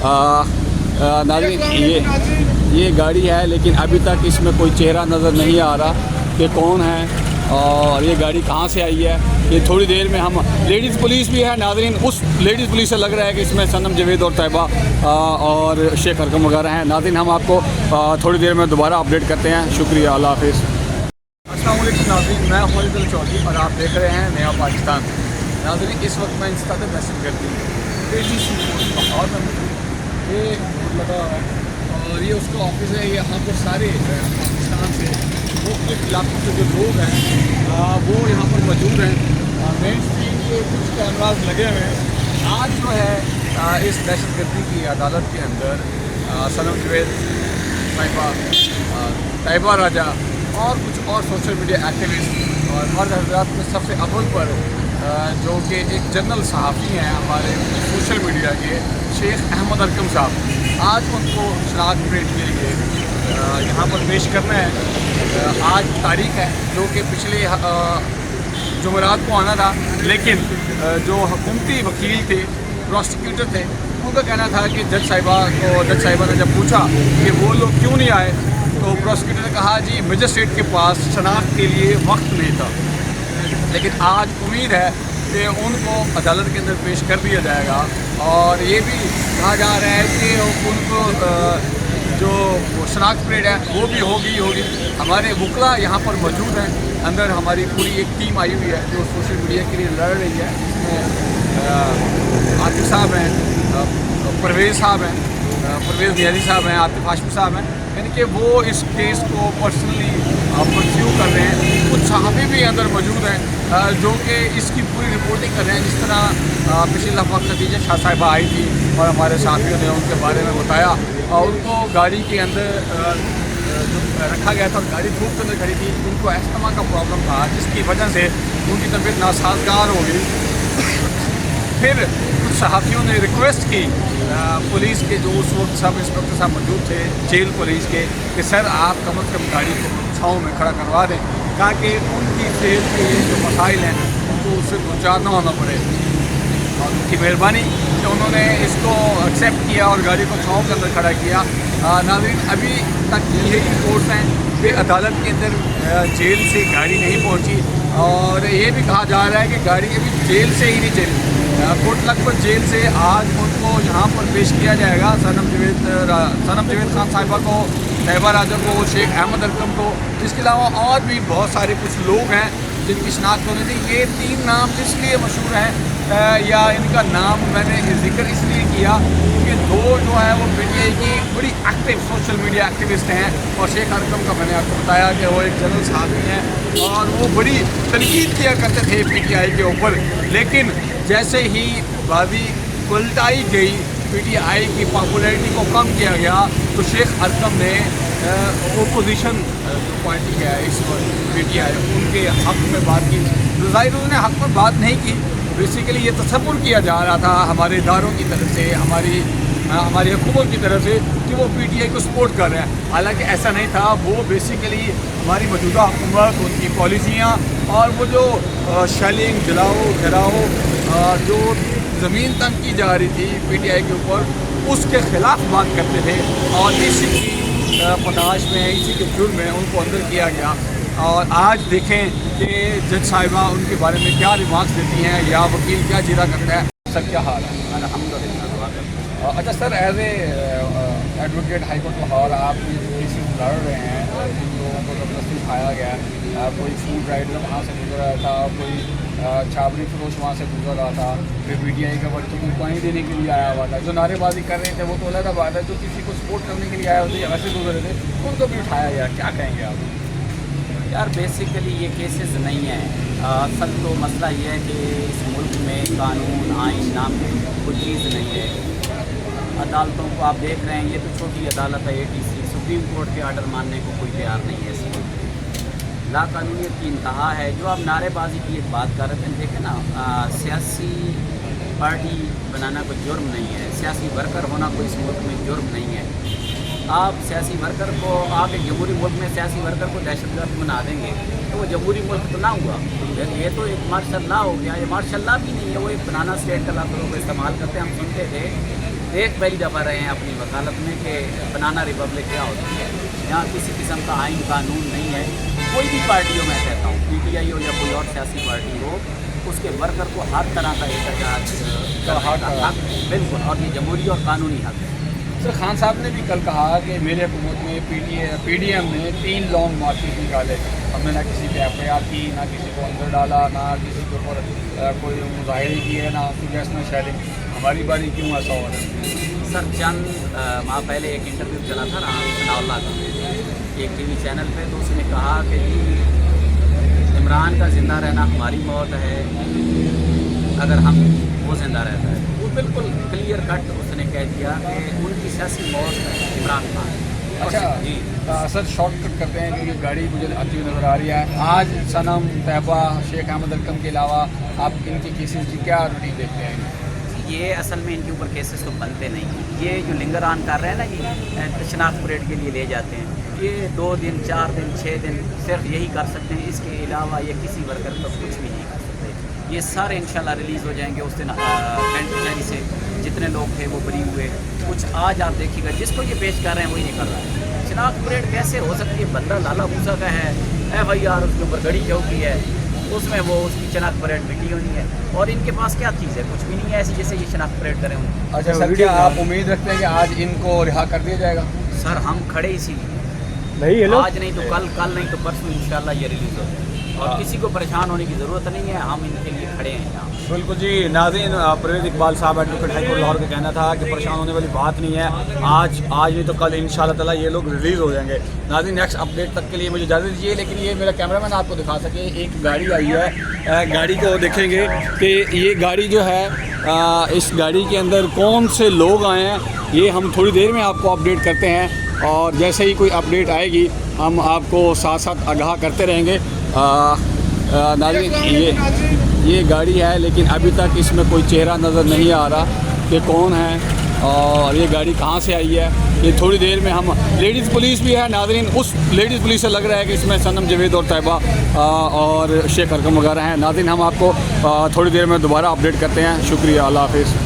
नाज़रीन ये गाड़ी है, लेकिन अभी तक इसमें कोई चेहरा नज़र नहीं आ रहा कि कौन है और ये गाड़ी कहाँ से आई है। ये थोड़ी देर में हम लेडीज़ पुलिस भी है नाज़रीन, उस लेडीज़ पुलिस से लग रहा है कि इसमें सनम जावेद और तैयबा और शेख हरकम वगैरह हैं। नाज़रीन हम आपको थोड़ी देर में दोबारा अपडेट करते हैं। शुक्रिया, अल्लाह हाफ़िज़। अस्सलाम वालेकुम नाज़रीन, मैं खालिद चौधरी और आप देख रहे हैं नया पाकिस्तान। नाज़रीन इस वक्त मैं इंस्टा पे मैसेज करती हूँ ये लगा और ये उसका ऑफिस है। यहाँ पर सारे पाकिस्तान से मुख्तलिफ इलाकों से जो लोग हैं वो यहाँ पर मौजूद हैं। मेन स्ट्रीट के कुछ कैमराज लगे हुए हैं। आज जो है इस दहशतगर्दी की अदालत के अंदर सनम जावेद, तैयबा राजा और कुछ और सोशल मीडिया एक्टिविस्ट और मर्द हज़रात में सबसे अव्वल पर जो कि एक जनरल सहाफ़ी हैं हमारे सोशल मीडिया के, शेख अहमद अरकम साहब, आज उनको शनाख्त परेड के लिए यहाँ पर पेश करना है। आज तारीख है जो कि पिछले जुमेरात को आना था, लेकिन जो हुकूमती वकील थे, प्रोसिक्यूटर थे, उनका कहना था कि जज साहिबा ने जब पूछा कि वो लोग क्यों नहीं आए तो प्रोसिक्यूटर ने कहा जी मजिस्ट्रेट के पास शनाख्त के लिए वक्त नहीं था। लेकिन आज उम्मीद है कि उनको अदालत के अंदर पेश कर दिया जाएगा और ये भी कहा जा रहा है कि उनको जो शनाख्त परेड है वो भी होगी। हमारे वकला यहाँ पर मौजूद हैं। अंदर हमारी पूरी एक टीम आई हुई है जो सोशल मीडिया के लिए लड़ रही है, जिसमें आतिफ साहब हैं, परवेज़ साहब हैं, परवेज़ नियाज़ी साहब हैं, आतिफ हाशमी साहब हैं, यानी कि वो इस केस को पर्सनली परस्यू कर रहे हैं। कुछ सहाफ़ी भी अंदर मौजूद हैं जो कि इसकी पूरी रिपोर्टिंग कर रहे हैं। जिस तरह पिछले दफ़ा खदीजा शाह साहिबा आई थी और हमारे साथियों ने उनके बारे में बताया और उनको गाड़ी के अंदर जो रखा गया था और गाड़ी धूप के अंदर खड़ी थी, उनको अस्थमा का प्रॉब्लम था जिसकी वजह से उनकी तबीयत नासाजगार हो गई। फिर कुछ सहाफ़ियों ने रिक्वेस्ट की पुलिस के जो उस वक्त सब इंस्पेक्टर साहब मौजूद थे जेल पुलिस के कि सर आप कम अज़ कम गाड़ी को छाँव में खड़ा करवा दें ताकि उनकी सेहत के जो मसाइल हैं उनको उससे दो चार ना होना पड़े। और उनकी मेहरबानी कि उन्होंने इसको एक्सेप्ट किया और गाड़ी को छाँव के अंदर खड़ा किया। नाज़रीन अभी तक यही रिपोर्ट्स हैं कि अदालत के अंदर जेल से गाड़ी नहीं पहुंची और ये भी कहा जा रहा है कि गाड़ी अभी जेल से ही नहीं चली। कोट लखपत जेल से आज उनको यहाँ पर पेश किया जाएगा, सनम जावेद खान साहिबा को, तैयबा राजा को, शेख अहमद अरकम को। इसके अलावा और भी बहुत सारे कुछ लोग हैं जिनकी शनाख्त होनी थी। ये 3 नाम इसलिए मशहूर हैं या इनका नाम मैंने जिक्र इसलिए किया क्योंकि 2 जो है वो PTI की बड़ी एक्टिव सोशल मीडिया एक्टिविस्ट हैं और शेख अरकम का मैंने आपको बताया कि वो एक जनरल साहबी हैं और वो बड़ी तनकीद किया करते थे PTI के ऊपर। लेकिन जैसे ही बाजी उल्टाई गई, PTI की पॉपुलैरिटी को कम किया गया तो शेख अरकम ने ओपोजिशन जो पार्टी है इस वक्त PTI उनके हक़ में बात की। ज़ाहिर उन्होंने हक़ में बात नहीं की, बेसिकली ये तसव्वुर किया जा रहा था हमारे इदारों की तरफ से, हमारी हुकूमत की तरफ से कि वो PTI को सपोर्ट कर रहे हैं। हालांकि ऐसा नहीं था। वो बेसिकली हमारी मौजूदा हुकूमत, उनकी पॉलिसियाँ और वो जो शेलिंग, जलाओ घराओ जो ज़मीन तंग की जा रही थी PTI के ऊपर, उसके ख़िलाफ़ बात करते थे और इसी की पदाश में, इसी के जुर्म में उनको अंदर किया गया। और आज देखें कि जज साहिबा उनके बारे में क्या रिमार्क्स देती हैं या वकील क्या जीरा करता है। सर क्या हाल है? अल्हम्दुलिल्लाह। अच्छा सर, एज एडवोकेट हाई कोर्ट लाहौर आप ये जो केसेस लड़ रहे हैं, जिन लोगों को ज़बरदस्ती उठाया गया, कोई फूड राइडर वहाँ से गुजर रहा था, कोई छाबड़ी फरोश वहाँ से गुजर रहा था, फिर PTI का बच्चों को पानी देने के लिए आया हुआ था, जो नारेबाजी कर रहे थे वो तो अलग बात है, जो किसी को सपोर्ट करने के लिए आया होते वैसे गुजर रहे थे उनको भी उठाया गया। क्या कहेंगे आप? यार बेसिकली ये केसेस नहीं है। असल तो मसला ये है कि इस मुल्क में कानून आइन नाम की कोई चीज़ नहीं है। अदालतों को आप देख रहे हैं, ये तो छोटी अदालत है ATC, सुप्रीम कोर्ट के आर्डर मानने को कोई तैयार नहीं है इस मुल्क में। लाकानूनियत की इंतहा है। जो आप नारेबाजी की एक बात कर रहे थे, देखें ना, सियासी पार्टी बनाना कोई जुर्म नहीं है, सियासी वर्कर होना कोई इस मुल्क में जुर्म नहीं है। आप सियासी वर्कर को, आप एक जमहूरी मुल्क में सियासी वर्कर को दहशतगर्द बना देंगे तो वो जमहूरी मुल्क तो ना हुआ, ये तो एक मार्शल लॉ हो गया। ये मार्शल लॉ भी नहीं है, वो एक बनाना स्टेट का लफ्ज़ लोग इस्तेमाल करते हैं। हम सुनते थे देख पहली दफ़ा रहे हैं अपनी वकालत में कि बनाना रिपब्लिक क्या होती है। यहाँ किसी किस्म का आइन कानून नहीं है। कोई भी पार्टी हो, मैं कहता हूँ PTI हो या कोई और सियासी पार्टी हो, उसके वर्कर को हर तरह का एहतजाज का हक बिल्कुल, और ये जमहूरी और कानूनी हक है। सर खान साहब ने भी कल कहा कि मेरे हुकूमत में PDM ने 3 लॉन्ग मार्चेस निकाले, हमने ना किसी पे FIR की, ना किसी को अंदर डाला, ना किसी के ऊपर कोई मुजाहरे किए, ना गैस में शेलिंग। हमारी बारी क्यों ऐसा हो रहा है? सर चंद माह पहले एक इंटरव्यू चला था राम सनाउल्लाह का एक TV चैनल पे, तो उसने कहा कि इमरान का ज़िंदा रहना हमारी मौत है अगर हम वो ज़िंदा रहता है। वो बिल्कुल क्लियर कट उसने कह दिया कि उनकी सियासी मौत है इमरान खान। अच्छा जी सर शॉर्टकट करते हैं क्योंकि गाड़ी मुझे आती हुई नज़र आ रही है। आज सनम, तैयबा, शेख अहमद अलकम के अलावा आप इनके केसेस की क्या रूटीन देखते हैं? ये असल में इनके ऊपर केसेस तो बनते नहीं हैं। ये जो लिंगर ऑन कर रहे हैं ना, ये शनाख्त परेड के लिए ले जाते हैं, ये 2 दिन 4 दिन 6 दिन सिर्फ यही कर सकते हैं। इसके अलावा ये किसी वर्कर को कुछ भी नहीं कर सकते। ये सारे इंशाल्लाह रिलीज़ हो जाएंगे उस दिन। पेंटिशनरी से जितने लोग थे वो बरी हुए। कुछ आज आप देखिएगा जिसको ये पेश कर रहे हैं वही नहीं कर रहा है। शनाख्त परेड कैसे हो सकती है? बंदा लाला मूसा का है, FIR उसके ऊपर गड़ी चौकी है, उसमें वो उसकी शनाख्त परेड मिटी हुई है, और इनके पास क्या चीज़ है? कुछ भी नहीं है ऐसी जैसे ये शनाख्त परेड करें उनको। अच्छा सर, क्या आप उम्मीद रखते हैं कि आज इनको रिहा कर दिया जाएगा? सर हम खड़े इसीलिए, आज नहीं तो कल नहीं तो परसों इंशाल्लाह ये रिलीज़ हो जाए, और किसी को परेशान होने की ज़रूरत नहीं है। हम इनके लिए खड़े हैं यहाँ। बिल्कुल जी नाज़रीन, परवेज़ इकबाल साहब एडवोकेट हाई कोर्ट लाहौर का कहना था कि परेशान होने वाली बात नहीं है। आज नहीं तो कल इंशाल्लाह ताला ये लोग रिलीज़ हो जाएंगे। नाज़रीन नेक्स्ट अपडेट तक के लिए मुझे इजाज़त दीजिए, लेकिन ये मेरा कैमरामैन आपको दिखा सके एक गाड़ी आई है। गाड़ी को देखेंगे कि ये गाड़ी जो है इस गाड़ी के अंदर कौन से लोग आए हैं, ये हम थोड़ी देर में आपको अपडेट करते हैं, और जैसे ही कोई अपडेट आएगी हम आपको साथ साथ आगाह करते रहेंगे। नाज़रीन ये गाड़ी है, लेकिन अभी तक इसमें कोई चेहरा नज़र नहीं आ रहा कि कौन है और ये गाड़ी कहाँ से आई है। ये थोड़ी देर में हम लेडीज़ पुलिस भी है नाज़रीन, उस लेडीज़ पुलिस से लग रहा है कि इसमें सनम, जवेद और तैयबा और शेख अरकम वगैरह हैं। नाज़रीन हम आपको थोड़ी देर में दोबारा अपडेट करते हैं। शुक्रिया, अल्लाह हाफ़िज़।